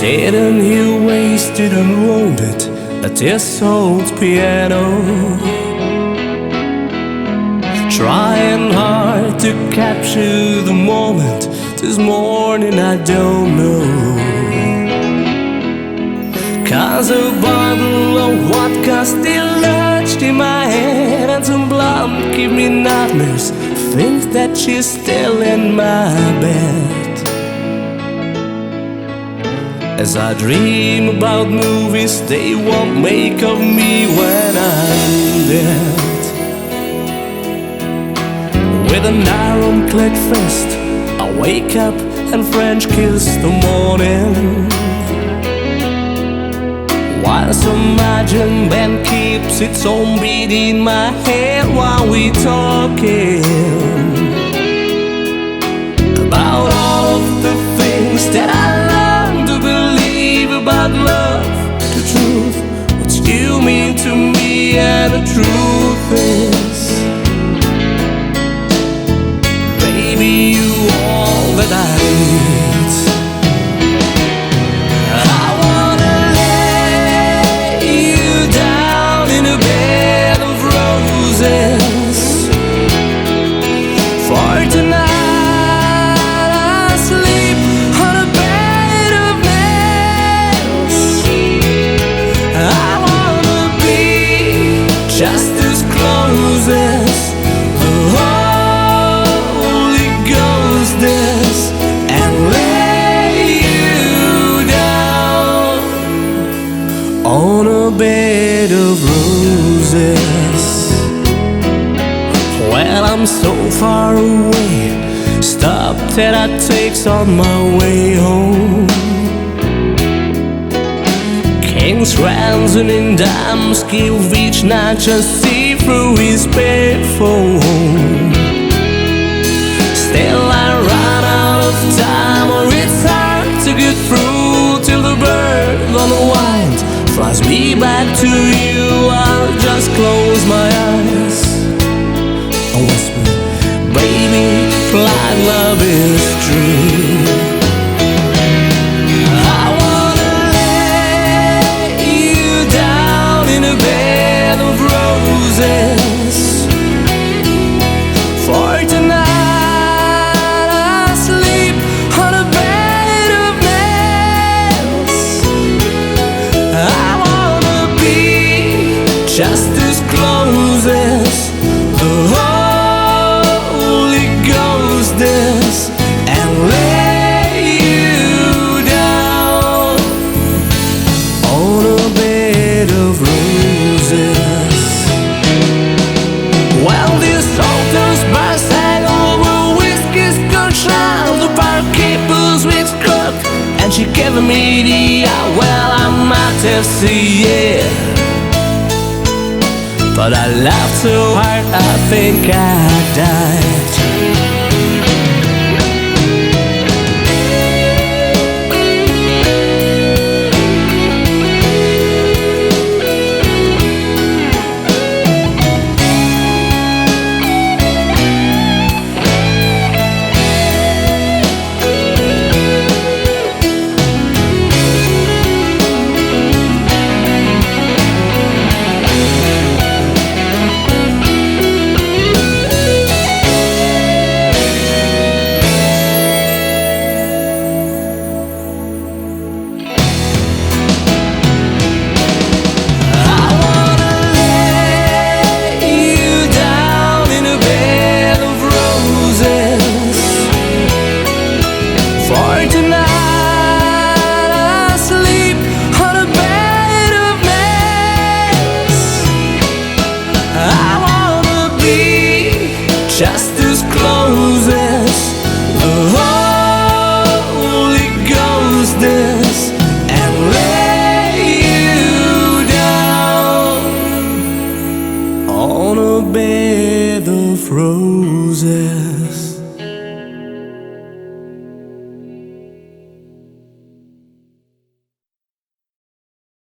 Sitting here wasted and wounded at this old piano, trying hard to capture the moment. This morning I don't know, 'cause a bottle of vodka still lodged in my head, and some blonde give me nightmares. Think that she's still in my bed. As I dream about movies they won't make of me when I'm dead. With an ironclad fist I wake up and French kiss the morning, while some margin band keeps its own beat in my head while we talking about all of the things that I learned to believe about love. The truth, what you mean to me, and the truth is, baby, you all that I need. I wanna lay you down in a bed of roses. For tonight I sleep on a bed of nails. I wanna be just as close as the Holy Ghost is, and lay you down on a bed of roses. Well, I'm so far away, stopped that I takes on my way home. King's ransom in dimes give each night just see through his payphone. Still I run out of time, or it's hard to get through till the bird on the wind flies me back to you. I'll just close my eyes and whisper, baby, like love is true. I wanna lay you down in a bed of roses. For tonight I sleep on a bed of nails. I wanna be just as close as the Holy Ghost is, and lay you down on a bed of roses. Well, this altar's by sang over whiskey's gunshine, the barkeeper's witch crook, and she gave me the eye. Well, I might have said yeah, but I laughed so hard I think I died. Just as close as the Holy Ghost is, and lay you down on a bed of roses.